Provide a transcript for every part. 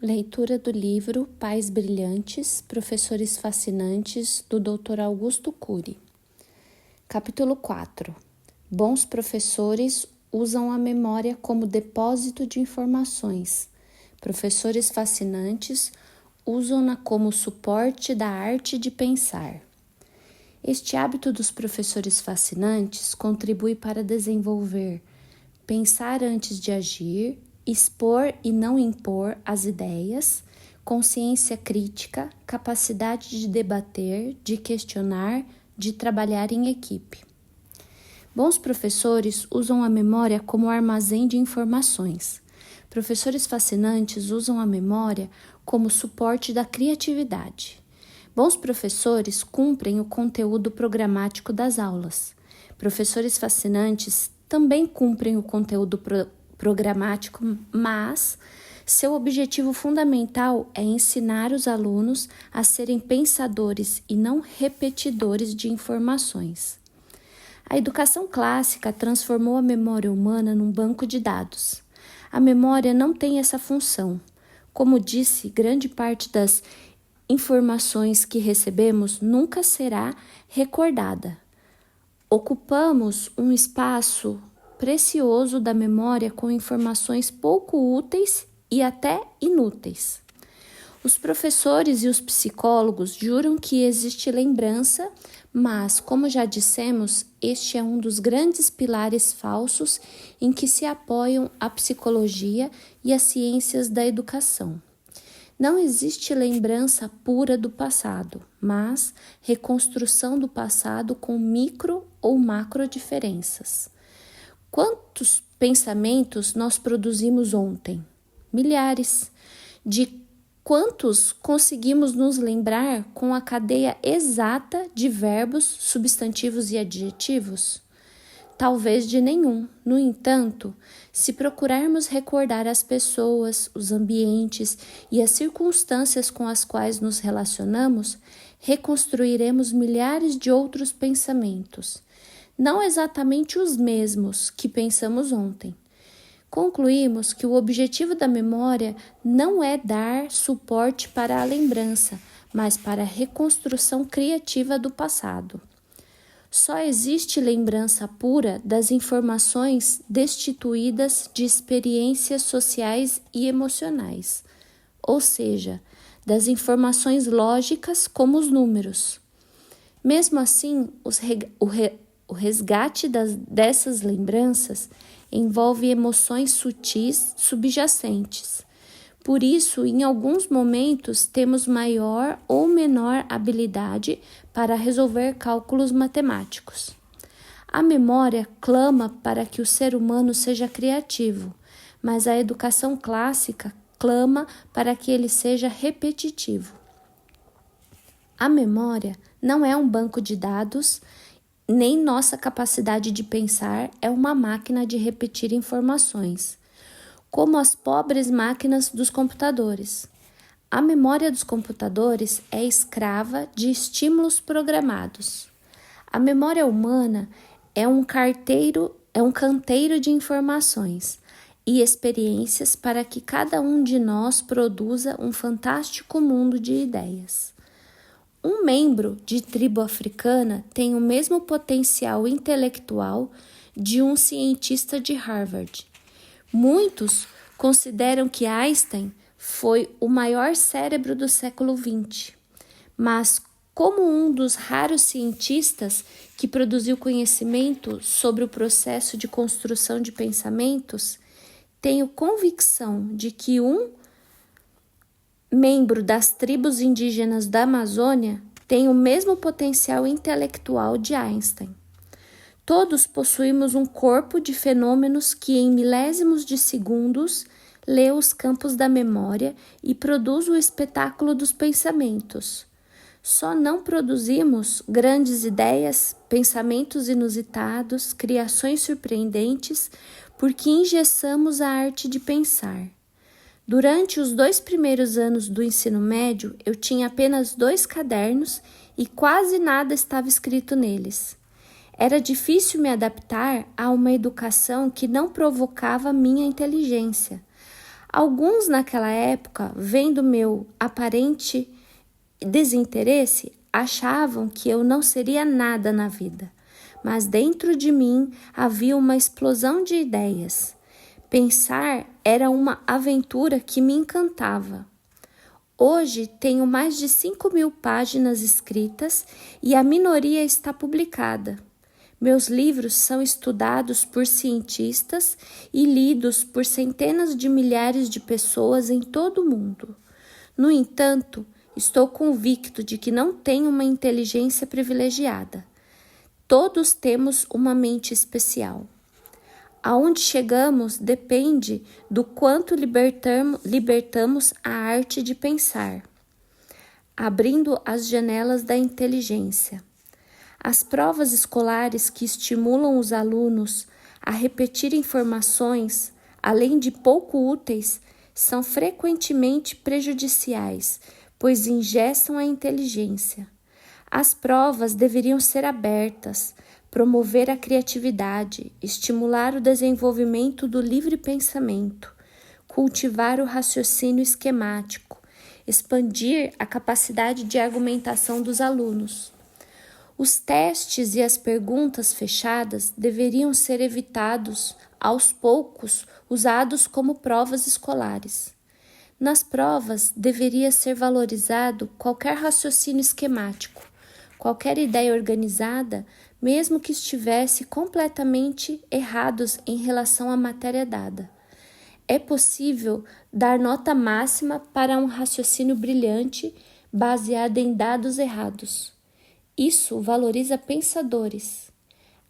Leitura do livro Pais Brilhantes, Professores Fascinantes, do Dr. Augusto Cury. Capítulo 4. Bons professores usam a memória como depósito de informações. Professores fascinantes usam-na como suporte da arte de pensar. Este hábito dos professores fascinantes contribui para desenvolver pensar antes de agir, expor e não impor as ideias, consciência crítica, capacidade de debater, de questionar, de trabalhar em equipe. Bons professores usam a memória como armazém de informações. Professores fascinantes usam a memória como suporte da criatividade. Bons professores cumprem o conteúdo programático das aulas. Professores fascinantes também cumprem o conteúdo programático, mas seu objetivo fundamental é ensinar os alunos a serem pensadores e não repetidores de informações. A educação clássica transformou a memória humana num banco de dados. A memória não tem essa função. Como disse, grande parte das informações que recebemos nunca será recordada. Ocupamos um espaço precioso da memória com informações pouco úteis e até inúteis. Os professores e os psicólogos juram que existe lembrança, mas, como já dissemos, este é um dos grandes pilares falsos em que se apoiam a psicologia e as ciências da educação. Não existe lembrança pura do passado, mas reconstrução do passado com micro ou macro diferenças. Quantos pensamentos nós produzimos ontem? Milhares. De quantos conseguimos nos lembrar com a cadeia exata de verbos, substantivos e adjetivos? Talvez de nenhum. No entanto, se procurarmos recordar as pessoas, os ambientes e as circunstâncias com as quais nos relacionamos, reconstruiremos milhares de outros pensamentos, não exatamente os mesmos que pensamos ontem. Concluímos que o objetivo da memória não é dar suporte para a lembrança, mas para a reconstrução criativa do passado. Só existe lembrança pura das informações destituídas de experiências sociais e emocionais, ou seja, das informações lógicas como os números. Mesmo assim, o resgate dessas lembranças envolve emoções sutis subjacentes. Por isso, em alguns momentos, temos maior ou menor habilidade para resolver cálculos matemáticos. A memória clama para que o ser humano seja criativo, mas a educação clássica clama para que ele seja repetitivo. A memória não é um banco de dados, nem nossa capacidade de pensar é uma máquina de repetir informações, como as pobres máquinas dos computadores. A memória dos computadores é escrava de estímulos programados. A memória humana é um canteiro de informações e experiências para que cada um de nós produza um fantástico mundo de ideias. Um membro de tribo africana tem o mesmo potencial intelectual de um cientista de Harvard. Muitos consideram que Einstein foi o maior cérebro do século XX, mas como um dos raros cientistas que produziu conhecimento sobre o processo de construção de pensamentos, tenho convicção de que um membro das tribos indígenas da Amazônia tem o mesmo potencial intelectual de Einstein. Todos possuímos um corpo de fenômenos que, em milésimos de segundos, lê os campos da memória e produz o espetáculo dos pensamentos. Só não produzimos grandes ideias, pensamentos inusitados, criações surpreendentes, porque engessamos a arte de pensar. Durante os 2 primeiros anos do ensino médio, eu tinha apenas 2 cadernos e quase nada estava escrito neles. Era difícil me adaptar a uma educação que não provocava minha inteligência. Alguns naquela época, vendo meu aparente desinteresse, achavam que eu não seria nada na vida, mas dentro de mim havia uma explosão de ideias. Pensar era uma aventura que me encantava. Hoje tenho mais de 5.000 páginas escritas e a minoria está publicada. Meus livros são estudados por cientistas e lidos por centenas de milhares de pessoas em todo o mundo. No entanto, estou convicto de que não tenho uma inteligência privilegiada. Todos temos uma mente especial. Aonde chegamos depende do quanto libertamos a arte de pensar, abrindo as janelas da inteligência. As provas escolares que estimulam os alunos a repetir informações, além de pouco úteis, são frequentemente prejudiciais, pois engessam a inteligência. As provas deveriam ser abertas, promover a criatividade, estimular o desenvolvimento do livre pensamento, cultivar o raciocínio esquemático, expandir a capacidade de argumentação dos alunos. Os testes e as perguntas fechadas deveriam ser evitados, aos poucos, usados como provas escolares. Nas provas, deveria ser valorizado qualquer raciocínio esquemático, qualquer ideia organizada, mesmo que estivesse completamente errados em relação à matéria dada. É possível dar nota máxima para um raciocínio brilhante baseado em dados errados. Isso valoriza pensadores.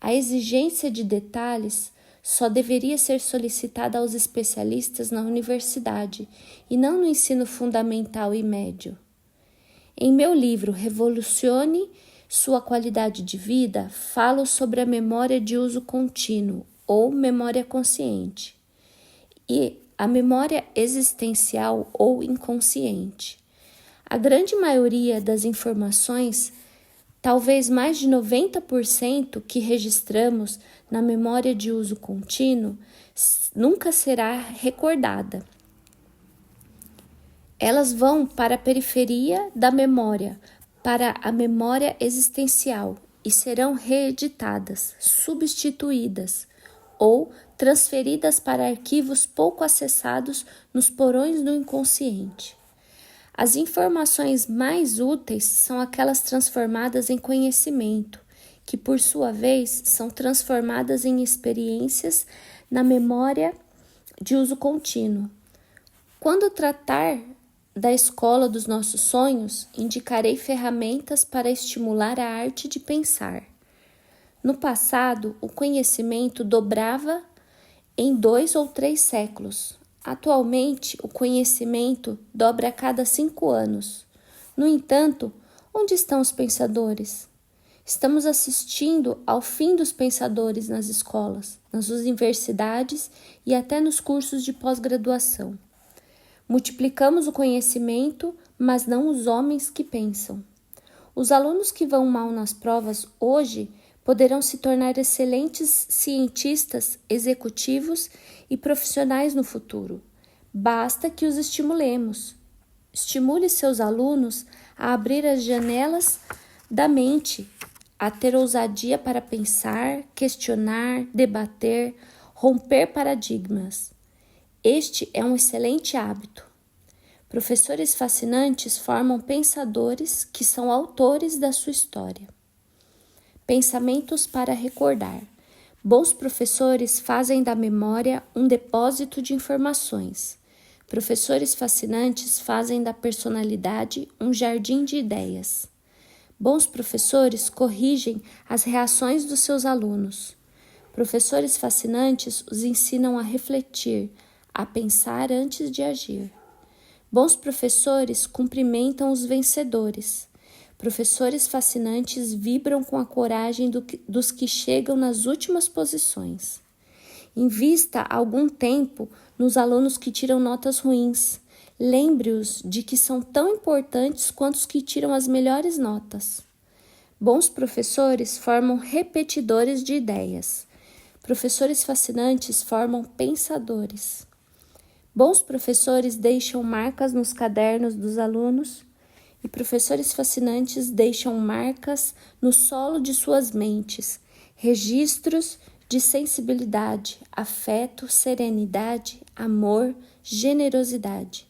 A exigência de detalhes só deveria ser solicitada aos especialistas na universidade e não no ensino fundamental e médio. Em meu livro Revolucione Sua Qualidade de Vida, falo sobre a memória de uso contínuo ou memória consciente e a memória existencial ou inconsciente. A grande maioria das informações, talvez mais de 90% que registramos na memória de uso contínuo, nunca será recordada. Elas vão para a periferia da memória, para a memória existencial e serão reeditadas, substituídas ou transferidas para arquivos pouco acessados nos porões do inconsciente. As informações mais úteis são aquelas transformadas em conhecimento, que por sua vez são transformadas em experiências na memória de uso contínuo. Quando tratar da escola dos nossos sonhos, indicarei ferramentas para estimular a arte de pensar. No passado, o conhecimento dobrava em 2 ou 3 séculos. Atualmente, o conhecimento dobra a cada 5 anos. No entanto, onde estão os pensadores? Estamos assistindo ao fim dos pensadores nas escolas, nas universidades e até nos cursos de pós-graduação. Multiplicamos o conhecimento, mas não os homens que pensam. Os alunos que vão mal nas provas hoje poderão se tornar excelentes cientistas, executivos e profissionais no futuro. Basta que os estimulemos. Estimule seus alunos a abrir as janelas da mente, a ter ousadia para pensar, questionar, debater, romper paradigmas. Este é um excelente hábito. Professores fascinantes formam pensadores que são autores da sua história. Pensamentos para recordar. Bons professores fazem da memória um depósito de informações. Professores fascinantes fazem da personalidade um jardim de ideias. Bons professores corrigem as reações dos seus alunos. Professores fascinantes os ensinam a refletir, a pensar antes de agir. Bons professores cumprimentam os vencedores. Professores fascinantes vibram com a coragem dos que chegam nas últimas posições. Invista algum tempo nos alunos que tiram notas ruins. Lembre-os de que são tão importantes quanto os que tiram as melhores notas. Bons professores formam repetidores de ideias. Professores fascinantes formam pensadores. Bons professores deixam marcas nos cadernos dos alunos e professores fascinantes deixam marcas no solo de suas mentes, registros de sensibilidade, afeto, serenidade, amor, generosidade.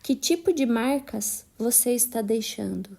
Que tipo de marcas você está deixando?